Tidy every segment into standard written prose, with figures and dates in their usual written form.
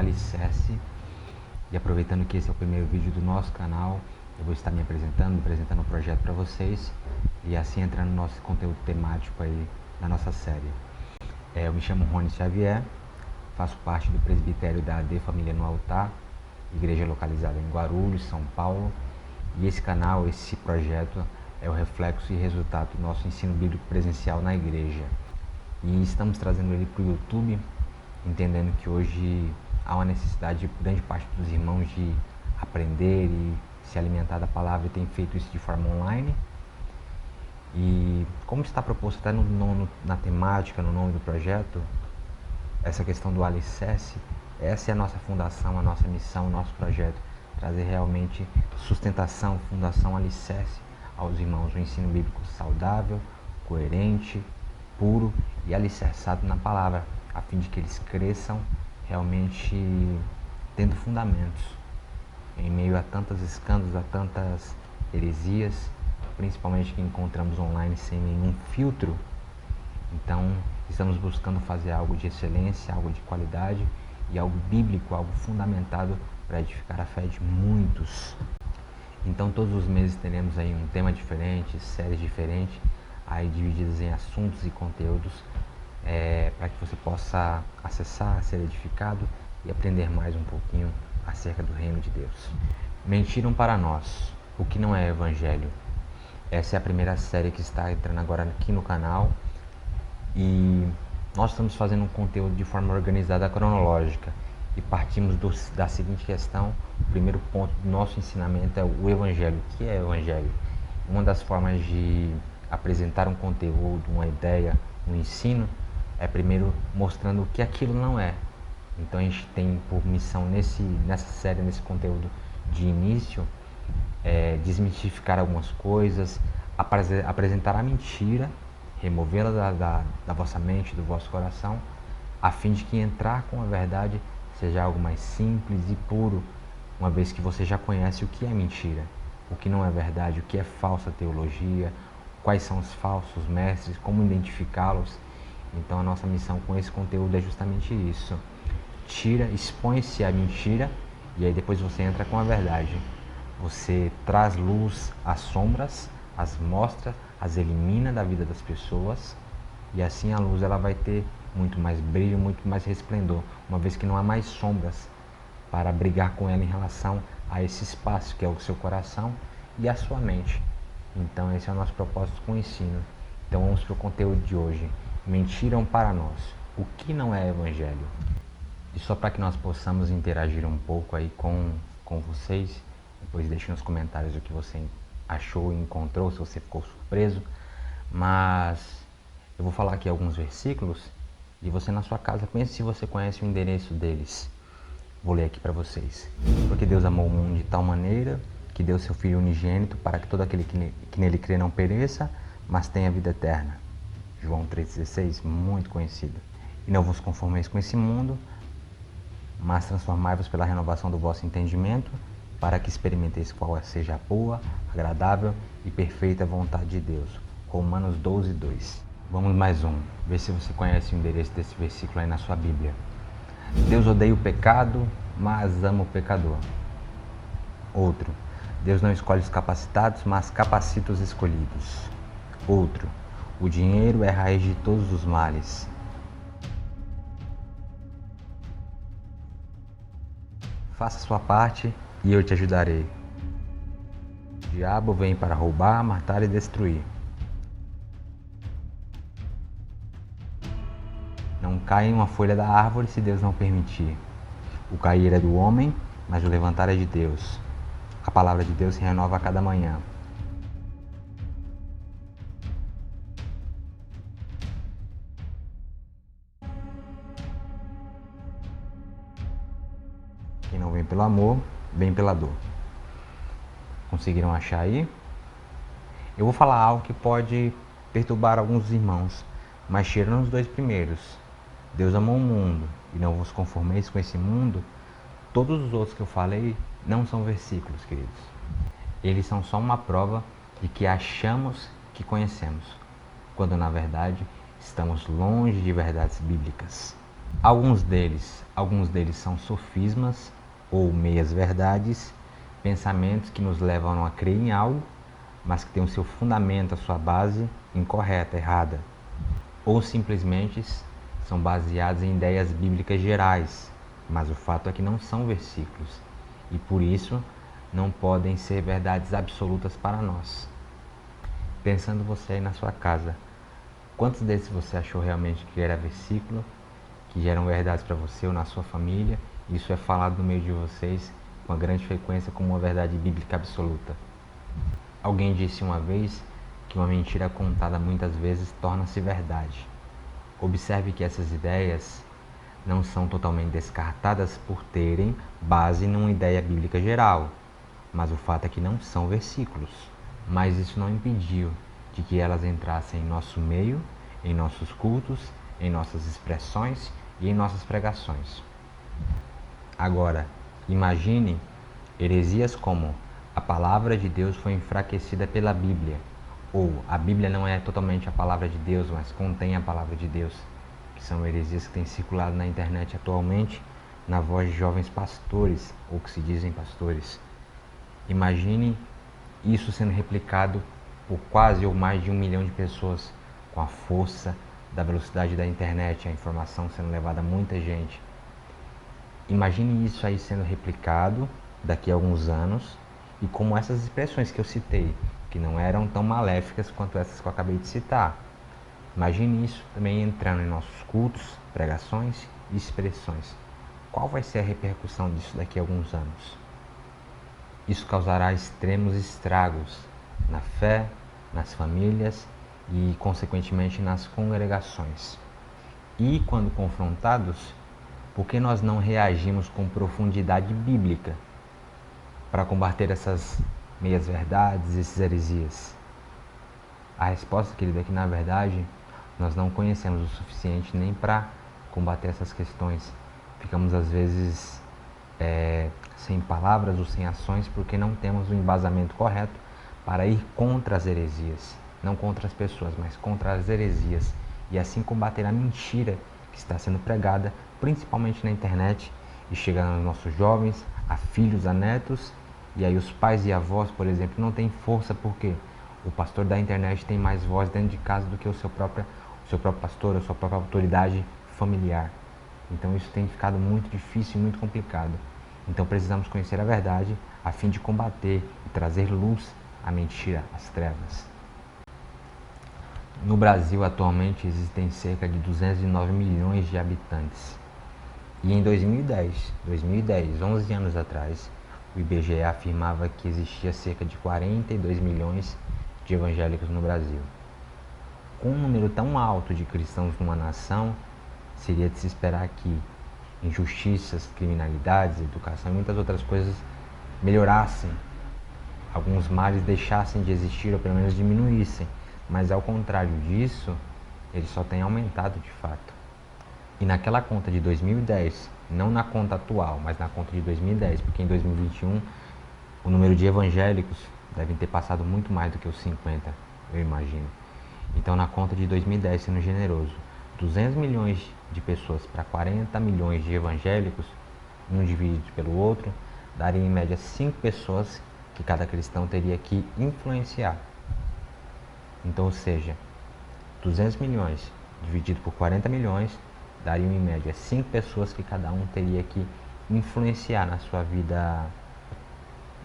Alicerce. E aproveitando que esse é o primeiro vídeo do nosso canal, eu vou estar me apresentando um projeto para vocês e assim entrando no nosso conteúdo temático aí da nossa série. Eu me chamo Rony Xavier, faço parte do presbitério da AD Família no Altar, igreja localizada em Guarulhos, São Paulo. E esse canal, esse projeto é o reflexo e resultado do nosso ensino bíblico presencial na igreja. E estamos trazendo ele para o YouTube, entendendo que hoje há uma necessidade de grande parte dos irmãos de aprender e se alimentar da palavra, e tem feito isso de forma online. E como está proposto até na temática, no nome do projeto, essa questão do alicerce, essa é a nossa fundação, a nossa missão, o nosso projeto, trazer realmente sustentação, fundação, alicerce aos irmãos, um ensino bíblico saudável, coerente, puro e alicerçado na palavra, a fim de que eles cresçam realmente tendo fundamentos, em meio a tantos escândalos, a tantas heresias, principalmente que encontramos online sem nenhum filtro. Então, estamos buscando fazer algo de excelência, algo de qualidade e algo bíblico, algo fundamentado para edificar a fé de muitos. Então, todos os meses teremos aí um tema diferente, séries diferentes, aí divididas em assuntos e conteúdos, para que você possa acessar, ser edificado e aprender mais um pouquinho acerca do reino de Deus. Mentiram para nós, o que não é evangelho. Essa é a primeira série que está entrando agora aqui no canal e nós estamos fazendo um conteúdo de forma organizada, cronológica, e partimos da seguinte questão. O primeiro ponto do nosso ensinamento é o evangelho. O que é evangelho? Uma das formas de apresentar um conteúdo, uma ideia, um ensino, é primeiro mostrando o que aquilo não é. Então a gente tem por missão nessa série, nesse conteúdo de início, desmistificar algumas coisas, apresentar a mentira, removê-la da vossa mente, do vosso coração, a fim de que entrar com a verdade seja algo mais simples e puro, uma vez que você já conhece o que é mentira, o que não é verdade, o que é falsa teologia, quais são os falsos mestres, como identificá-los. Então a nossa missão com esse conteúdo é justamente isso. Expõe-se a mentira e aí depois você entra com a verdade. Você traz luz às sombras, as mostra, as elimina da vida das pessoas, e assim a luz ela vai ter muito mais brilho, muito mais resplendor, uma vez que não há mais sombras para brigar com ela em relação a esse espaço que é o seu coração e a sua mente. Então esse é o nosso propósito com o ensino. Então vamos para o conteúdo de hoje. Mentiram para nós, o que não é evangelho? E só para que nós possamos interagir um pouco aí com vocês, depois deixe nos comentários o que você achou e encontrou, se você ficou surpreso. Mas eu vou falar aqui alguns versículos e você na sua casa pense se você conhece o endereço deles. Vou ler aqui para vocês. Porque Deus amou o mundo de tal maneira que deu seu Filho unigênito para que todo aquele que nele crê não pereça, mas tenha vida eterna. João 3,16, muito conhecido. E não vos conformeis com esse mundo, mas transformai-vos pela renovação do vosso entendimento, para que experimenteis qual seja a boa, agradável e perfeita vontade de Deus. Romanos 12:2. Vamos mais um, ver se você conhece o endereço desse versículo aí na sua Bíblia. Deus odeia o pecado, mas ama o pecador. Outro, Deus não escolhe os capacitados, mas capacita os escolhidos. Outro, o dinheiro é a raiz de todos os males. Faça a sua parte e eu te ajudarei. O diabo vem para roubar, matar e destruir. Não cai uma folha da árvore se Deus não permitir. O cair é do homem, mas o levantar é de Deus. A palavra de Deus se renova a cada manhã. Quem não vem pelo amor, vem pela dor. Conseguiram achar aí? Eu vou falar algo que pode perturbar alguns irmãos, mas tirando os dois primeiros. Deus amou o mundo e não vos conformeis com esse mundo. Todos os outros que eu falei não são versículos, queridos. Eles são só uma prova de que achamos que conhecemos, quando na verdade estamos longe de verdades bíblicas. Alguns deles são sofismas ou meias-verdades, pensamentos que nos levam a crer em algo, mas que têm o seu fundamento, a sua base incorreta, errada. Ou simplesmente são baseados em ideias bíblicas gerais, mas o fato é que não são versículos e por isso não podem ser verdades absolutas para nós. Pensando você aí na sua casa, quantos desses você achou realmente que era versículo, que geram verdades para você ou na sua família? Isso é falado no meio de vocês com uma grande frequência como uma verdade bíblica absoluta. Alguém disse uma vez que uma mentira contada muitas vezes torna-se verdade. Observe que essas ideias não são totalmente descartadas por terem base numa ideia bíblica geral, mas o fato é que não são versículos. Mas isso não impediu de que elas entrassem em nosso meio, em nossos cultos, em nossas expressões e em nossas pregações. Agora, imagine heresias como a palavra de Deus foi enfraquecida pela Bíblia, ou a Bíblia não é totalmente a palavra de Deus, mas contém a palavra de Deus, que são heresias que têm circulado na internet atualmente na voz de jovens pastores, ou que se dizem pastores. Imagine isso sendo replicado por quase ou mais de 1 milhão de pessoas, com a força da velocidade da internet, a informação sendo levada a muita gente. Imagine isso aí sendo replicado daqui a alguns anos e como essas expressões que eu citei, que não eram tão maléficas quanto essas que eu acabei de citar. Imagine isso também entrando em nossos cultos, pregações e expressões. Qual vai ser a repercussão disso daqui a alguns anos? Isso causará extremos estragos na fé, nas famílias e, consequentemente, nas congregações. E, quando confrontados, por que nós não reagimos com profundidade bíblica para combater essas meias-verdades, essas heresias? A resposta, querido, é que, na verdade, nós não conhecemos o suficiente nem para combater essas questões. Ficamos, às vezes, sem palavras ou sem ações porque não temos o embasamento correto para ir contra as heresias. Não contra as pessoas, mas contra as heresias. E assim combater a mentira que está sendo pregada, principalmente na internet, e chegando aos nossos jovens, a filhos, a netos, e aí os pais e avós, por exemplo, não têm força porque o pastor da internet tem mais voz dentro de casa do que o seu próprio pastor, a sua própria autoridade familiar. Então isso tem ficado muito difícil e muito complicado. Então precisamos conhecer a verdade a fim de combater e trazer luz à mentira, às trevas. No Brasil, atualmente, existem cerca de 209 milhões de habitantes. E em 2010, 11 anos atrás, o IBGE afirmava que existia cerca de 42 milhões de evangélicos no Brasil. Com um número tão alto de cristãos numa nação, seria de se esperar que injustiças, criminalidades, educação e muitas outras coisas melhorassem, alguns males deixassem de existir ou pelo menos diminuíssem, mas ao contrário disso, eles só têm aumentado de fato. E naquela conta de 2010, não na conta atual, mas na conta de 2010, porque em 2021 o número de evangélicos devem ter passado muito mais do que os 50, eu imagino. Então, na conta de 2010, sendo generoso, 200 milhões de pessoas para 40 milhões de evangélicos, um dividido pelo outro, daria em média 5 pessoas que cada cristão teria que influenciar. Então, ou seja, 200 milhões dividido por 40 milhões dariam em média 5 pessoas que cada um teria que influenciar na sua vida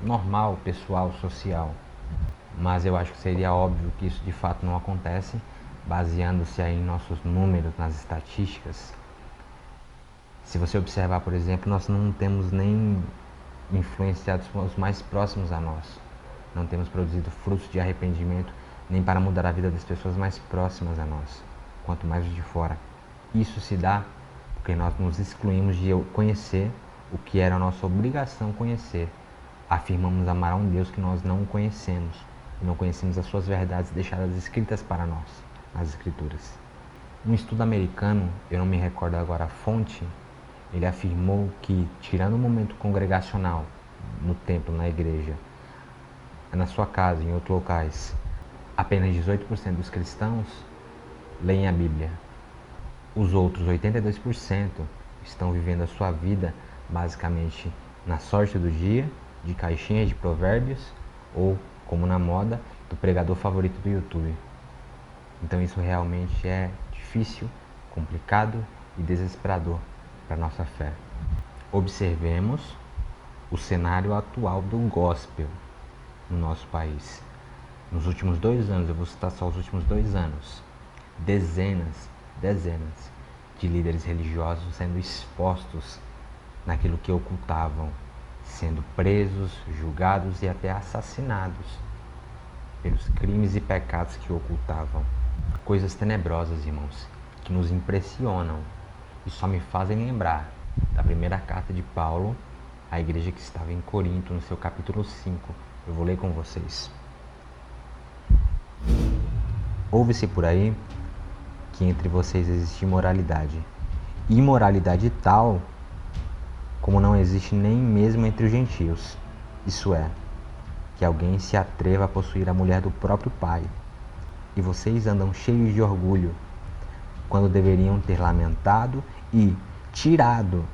normal, pessoal, social. Mas eu acho que seria óbvio que isso de fato não acontece, baseando-se aí em nossos números, nas estatísticas. Se você observar, por exemplo, nós não temos nem influenciado os mais próximos a nós. Não temos produzido frutos de arrependimento nem para mudar a vida das pessoas mais próximas a nós, quanto mais os de fora. Isso se dá porque nós nos excluímos de conhecer o que era a nossa obrigação conhecer. Afirmamos amar a um Deus que nós não conhecemos, e não conhecemos as suas verdades deixadas escritas para nós, nas Escrituras. Um estudo americano, eu não me recordo agora a fonte, ele afirmou que, tirando o momento congregacional, no templo, na igreja, na sua casa, em outros locais, apenas 18% dos cristãos leem a Bíblia. Os outros 82% estão vivendo a sua vida basicamente na sorte do dia, de caixinhas de provérbios ou, como na moda, do pregador favorito do YouTube. Então isso realmente é difícil, complicado e desesperador para a nossa fé. Observemos o cenário atual do gospel no nosso país. Nos últimos 2 anos, eu vou citar só os últimos 2 anos, dezenas de líderes religiosos sendo expostos naquilo que ocultavam, sendo presos, julgados e até assassinados pelos crimes e pecados que ocultavam. Coisas tenebrosas, irmãos, que nos impressionam e só me fazem lembrar da primeira carta de Paulo à igreja que estava em Corinto, no seu capítulo 5. Eu vou ler com vocês. Ouve-se por aí que entre vocês existe imoralidade. Imoralidade tal como não existe nem mesmo entre os gentios. Isso é, que alguém se atreva a possuir a mulher do próprio pai. E vocês andam cheios de orgulho, quando deveriam ter lamentado e tirado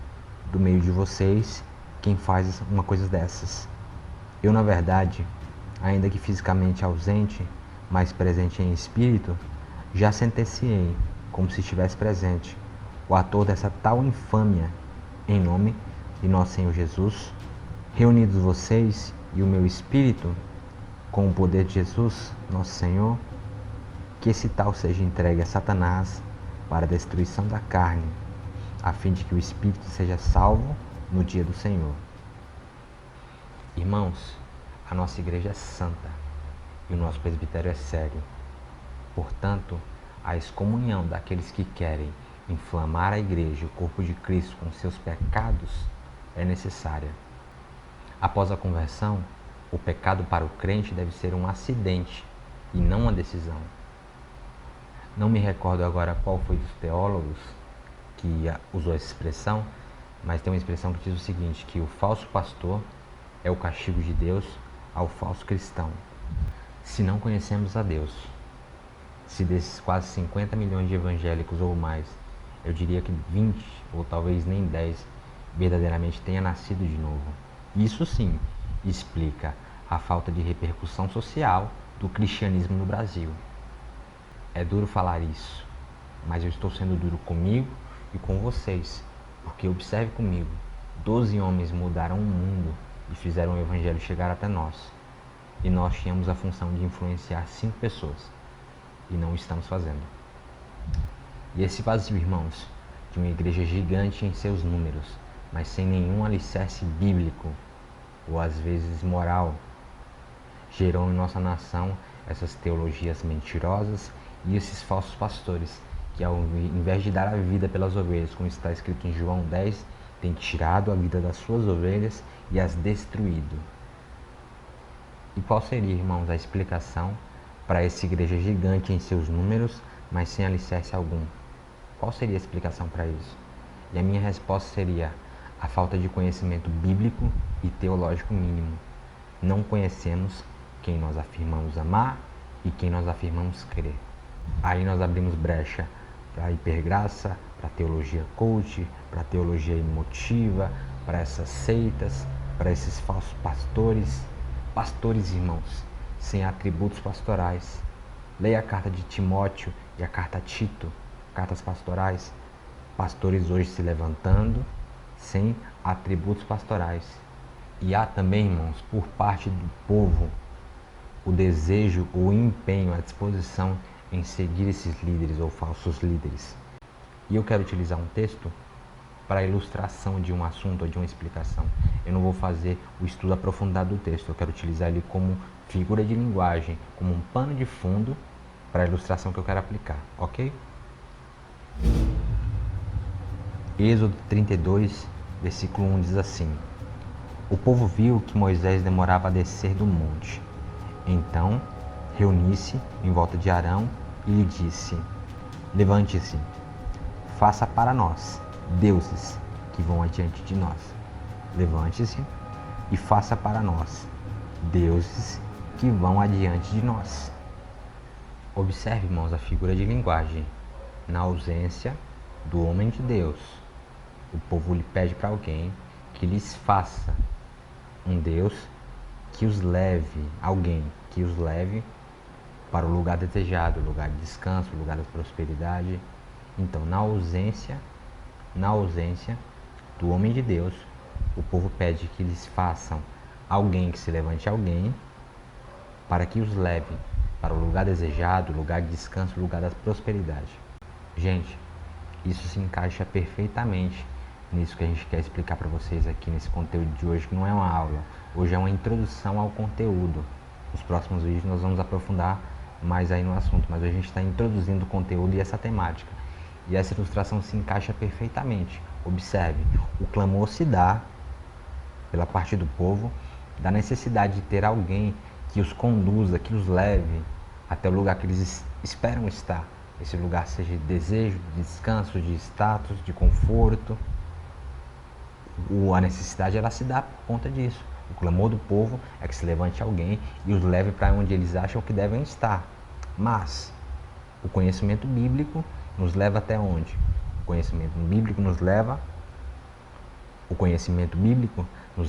do meio de vocês quem faz uma coisa dessas. Eu, na verdade, ainda que fisicamente ausente, mas presente em espírito, já sentenciei, como se estivesse presente, o ator dessa tal infâmia, em nome de nosso Senhor Jesus, reunidos vocês e o meu espírito, com o poder de Jesus, nosso Senhor, que esse tal seja entregue a Satanás para a destruição da carne, a fim de que o espírito seja salvo no dia do Senhor. Irmãos, a nossa igreja é santa e o nosso presbitério é sério. Portanto, a excomunhão daqueles que querem inflamar a igreja e o corpo de Cristo com seus pecados é necessária. Após a conversão, o pecado para o crente deve ser um acidente e não uma decisão. Não me recordo agora qual foi dos teólogos que usou essa expressão, mas tem uma expressão que diz o seguinte, que o falso pastor é o castigo de Deus ao falso cristão. Se não conhecemos a Deus, se desses quase 50 milhões de evangélicos ou mais, eu diria que 20 ou talvez nem 10 verdadeiramente tenha nascido de novo. Isso sim explica a falta de repercussão social do cristianismo no Brasil. É duro falar isso, mas eu estou sendo duro comigo e com vocês, porque observe comigo, 12 homens mudaram o mundo e fizeram o evangelho chegar até nós. E nós tínhamos a função de influenciar 5 pessoas, e não estamos fazendo. E esse vazio, irmãos, de uma igreja gigante em seus números, mas sem nenhum alicerce bíblico, ou às vezes moral, gerou em nossa nação essas teologias mentirosas e esses falsos pastores, que ao invés de dar a vida pelas ovelhas, como está escrito em João 10, têm tirado a vida das suas ovelhas e as destruído. E qual seria, irmãos, a explicação para essa igreja gigante em seus números, mas sem alicerce algum? Qual seria a explicação para isso? E a minha resposta seria a falta de conhecimento bíblico e teológico mínimo. Não conhecemos quem nós afirmamos amar e quem nós afirmamos crer. Aí nós abrimos brecha para a hipergraça, para a teologia coach, para a teologia emotiva, para essas seitas, para esses falsos pastores. Pastores, irmãos, sem atributos pastorais. Leia a carta de Timóteo e a carta a Tito, cartas pastorais. Pastores hoje se levantando sem atributos pastorais. E há também, irmãos, por parte do povo, o desejo, o empenho, a disposição em seguir esses líderes ou falsos líderes. E eu quero utilizar um texto para a ilustração de um assunto ou de uma explicação. Eu não vou fazer o estudo aprofundado do texto, eu quero utilizar ele como figura de linguagem, como um pano de fundo para a ilustração que eu quero aplicar, ok? Êxodo 32, versículo 1 diz assim: O povo viu que Moisés demorava a descer do monte. Então reuni-se em volta de Arão e lhe disse: Levante-se, faça para nós deuses que vão adiante de nós. Levante-se e faça para nós deuses que vão adiante de nós. Observe, irmãos, a figura de linguagem. Na ausência do homem de Deus, o povo lhe pede para alguém que lhes faça um Deus que os leve, alguém que os leve para o lugar desejado, o lugar de descanso, o lugar da prosperidade. Então, na ausência do homem de Deus, o povo pede que lhes façam alguém, que se levante alguém, para que os leve para o lugar desejado, o lugar de descanso, o lugar da prosperidade. Gente, isso se encaixa perfeitamente nisso que a gente quer explicar para vocês aqui nesse conteúdo de hoje, que não é uma aula. Hoje é uma introdução ao conteúdo. Nos próximos vídeos nós vamos aprofundar mais aí no assunto, mas hoje a gente está introduzindo o conteúdo e essa temática. E essa ilustração se encaixa perfeitamente. Observe, o clamor se dá pela parte do povo da necessidade de ter alguém que os conduza, que os leve até o lugar que eles esperam estar. Esse lugar seja de desejo, de descanso, de status, de conforto. A necessidade ela se dá por conta disso. O clamor do povo é que se levante alguém e os leve para onde eles acham que devem estar. Mas o conhecimento bíblico nos leva até onde? O conhecimento bíblico nos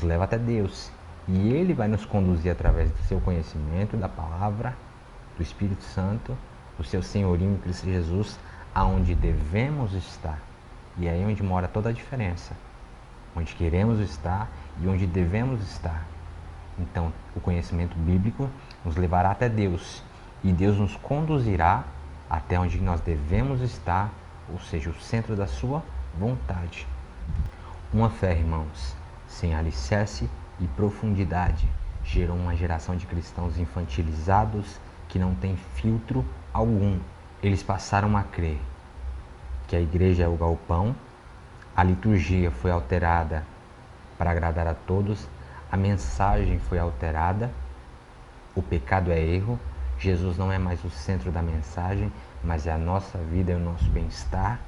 leva até Deus. E Ele vai nos conduzir através do seu conhecimento, da palavra, do Espírito Santo, do seu senhorinho em Cristo Jesus, aonde devemos estar. E aí é onde mora toda a diferença. Onde queremos estar e onde devemos estar. Então, o conhecimento bíblico nos levará até Deus. E Deus nos conduzirá até onde nós devemos estar, ou seja, o centro da sua vontade. Uma fé, irmãos, sem alicerce e profundidade, gerou uma geração de cristãos infantilizados que não tem filtro algum. Eles passaram a crer que a igreja é o galpão, a liturgia foi alterada para agradar a todos, a mensagem foi alterada, o pecado é erro, Jesus não é mais o centro da mensagem, mas é a nossa vida e o nosso bem-estar.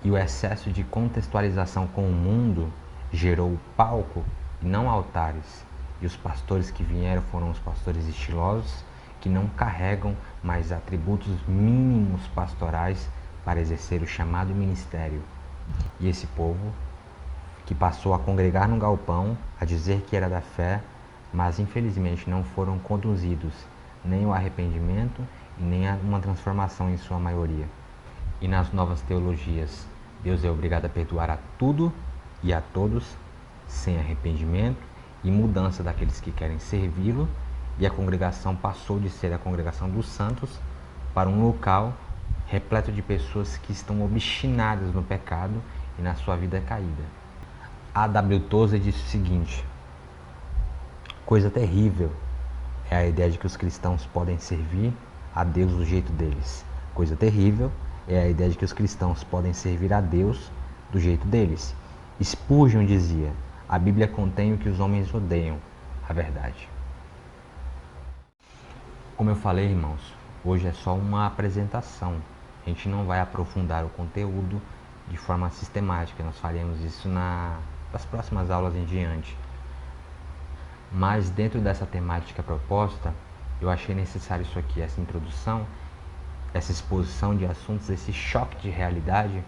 E o excesso de contextualização com o mundo gerou o palco e não altares. E os pastores que vieram foram os pastores estilosos, que não carregam mais atributos mínimos pastorais para exercer o chamado ministério. E esse povo que passou a congregar no galpão, a dizer que era da fé, mas infelizmente não foram conduzidos nem o arrependimento e nem a uma transformação em sua maioria. E nas novas teologias, Deus é obrigado a perdoar a tudo e a todos, sem arrependimento e mudança daqueles que querem servi-lo, e a congregação passou de ser a congregação dos santos para um local repleto de pessoas que estão obstinadas no pecado e na sua vida caída. A W. Tozer disse o seguinte: coisa terrível é a ideia de que os cristãos podem servir a Deus do jeito deles. Coisa terrível é a ideia de que os cristãos podem servir a Deus do jeito deles. Spurgeon dizia: a Bíblia contém o que os homens odeiam, a verdade. Como eu falei, irmãos, hoje é só uma apresentação. A gente não vai aprofundar o conteúdo de forma sistemática. Nós faremos isso nas próximas aulas em diante. Mas dentro dessa temática proposta, eu achei necessário isso aqui, essa introdução, essa exposição de assuntos, esse choque de realidade,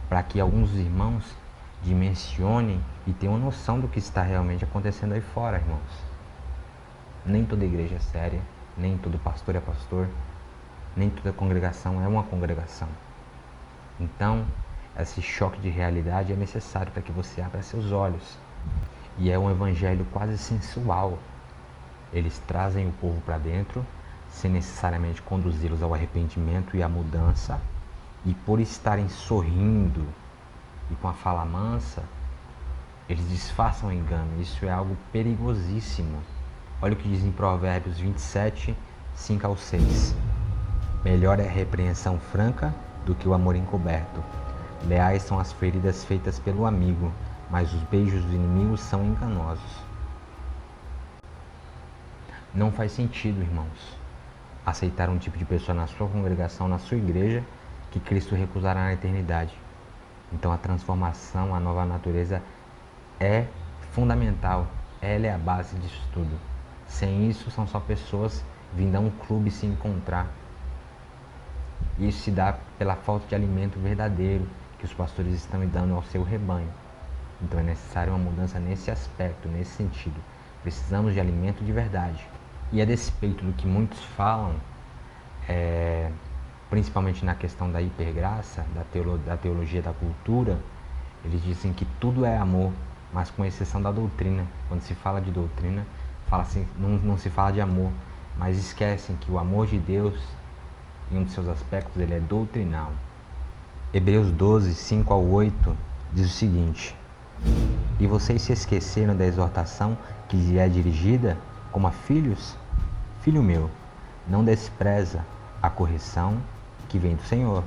para que alguns irmãos dimensionem e tenham noção do que está realmente acontecendo aí fora, irmãos. Nem toda igreja é séria, nem todo pastor é pastor, nem toda congregação é uma congregação. Então, esse choque de realidade é necessário para que você abra seus olhos. E é um evangelho quase sensual. Eles trazem o povo para dentro, sem necessariamente conduzi-los ao arrependimento e à mudança. E por estarem sorrindo e com a fala mansa, eles disfarçam o engano. Isso é algo perigosíssimo. Olha o que diz em Provérbios 27, 5 ao 6. Melhor é a repreensão franca do que o amor encoberto. Leais são as feridas feitas pelo amigo, mas os beijos dos inimigos são enganosos. Não faz sentido, irmãos, aceitar um tipo de pessoa na sua congregação, na sua igreja, que Cristo recusará na eternidade. Então a transformação, a nova natureza é fundamental, ela é a base disso tudo. Sem isso, são só pessoas vindo a um clube se encontrar. Isso se dá pela falta de alimento verdadeiro, que os pastores estão dando ao seu rebanho. Então é necessário uma mudança nesse aspecto, nesse sentido. Precisamos de alimento de verdade. E a despeito do que muitos falam, principalmente na questão da hipergraça, da teologia da cultura, eles dizem que tudo é amor, mas com exceção da doutrina. Quando se fala de doutrina, não se fala de amor, mas esquecem que o amor de Deus, em um de seus aspectos, ele é doutrinal. Hebreus 12, 5 ao 8, diz o seguinte: E vocês se esqueceram da exortação que lhe é dirigida como a filhos? Filho meu, não despreza a correção que vem do Senhor,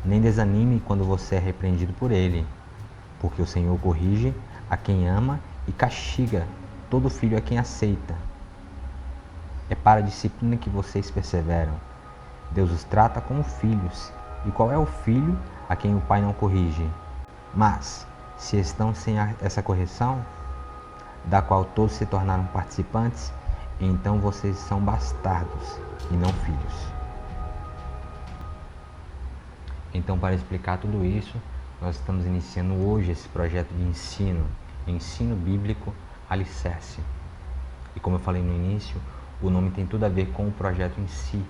nem desanime quando você é repreendido por Ele, porque o Senhor corrige a quem ama e castiga todo filho a quem aceita. É para a disciplina que vocês perseveram. Deus os trata como filhos. E qual é o filho a quem o pai não corrige? Mas, se estão sem essa correção, da qual todos se tornaram participantes, então vocês são bastardos e não filhos. Então, para explicar tudo isso, nós estamos iniciando hoje esse projeto de ensino bíblico alicerce. E como eu falei no início, o nome tem tudo a ver com o projeto em si.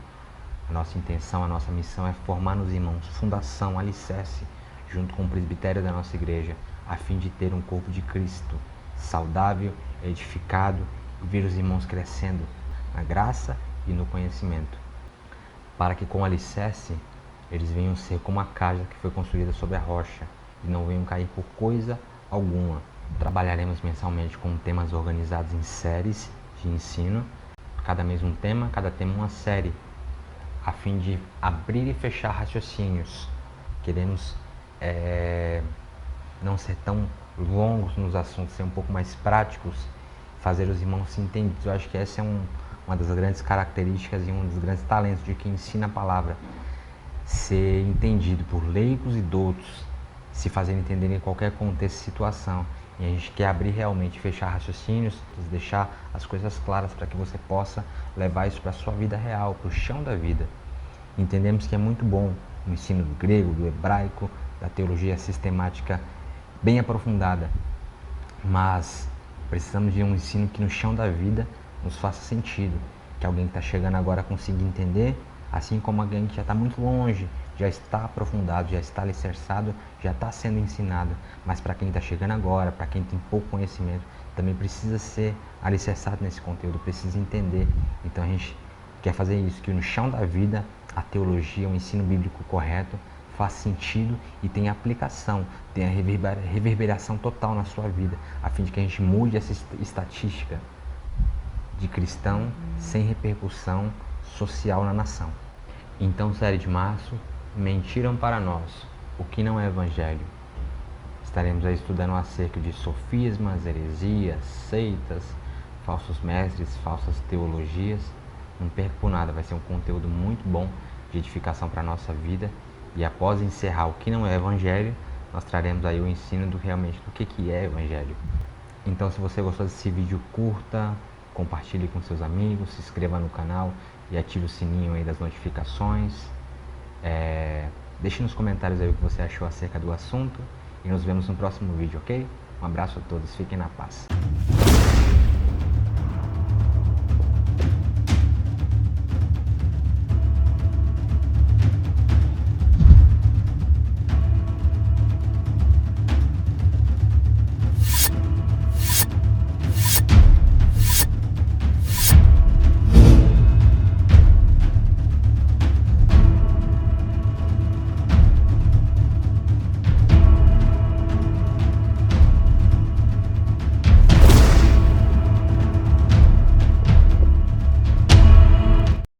A nossa intenção, a nossa missão é formar nos irmãos fundação, alicerce, junto com o presbitério da nossa igreja, a fim de ter um corpo de Cristo, saudável, edificado, e ver os irmãos crescendo na graça e no conhecimento, para que com o alicerce eles venham ser como a casa que foi construída sobre a rocha e não venham cair por coisa alguma. Trabalharemos mensalmente com temas organizados em séries de ensino, cada mês um tema, cada tema uma série, a fim de abrir e fechar raciocínios. Queremos não ser tão longos nos assuntos, ser um pouco mais práticos, fazer os irmãos se entenderem. Eu acho que essa é uma das grandes características e um dos grandes talentos de quem ensina a palavra. Ser entendido por leigos e doutos, se fazer entender em qualquer contexto e situação. E a gente quer abrir realmente, fechar raciocínios, deixar as coisas claras para que você possa levar isso para a sua vida real, para o chão da vida. Entendemos que é muito bom o ensino do grego, do hebraico, da teologia sistemática bem aprofundada, mas precisamos de um ensino que no chão da vida nos faça sentido, que alguém que está chegando agora consiga entender, assim como alguém que já está muito longe, já está aprofundado, já está alicerçado, já está sendo ensinado. Mas para quem está chegando agora, para quem tem pouco conhecimento, também precisa ser alicerçado nesse conteúdo, precisa entender. Então a gente quer fazer isso, que no chão da vida, a teologia, o ensino bíblico correto, faz sentido e tenha aplicação, tenha reverberação total na sua vida, a fim de que a gente mude essa estatística de cristão sem repercussão social na nação. Então, série de março, mentiram para nós, o que não é evangelho. Estaremos aí estudando acerca de sofismas, heresias, seitas, falsos mestres, falsas teologias. Não perca por nada, vai ser um conteúdo muito bom de edificação para a nossa vida. E após encerrar o que não é evangelho, nós traremos aí o ensino do que é evangelho. Então, se você gostou desse vídeo, curta, compartilhe com seus amigos, se inscreva no canal e ative o sininho aí das notificações. Deixe nos comentários aí o que você achou acerca do assunto e nos vemos no próximo vídeo, ok? Um abraço a todos, fiquem na paz.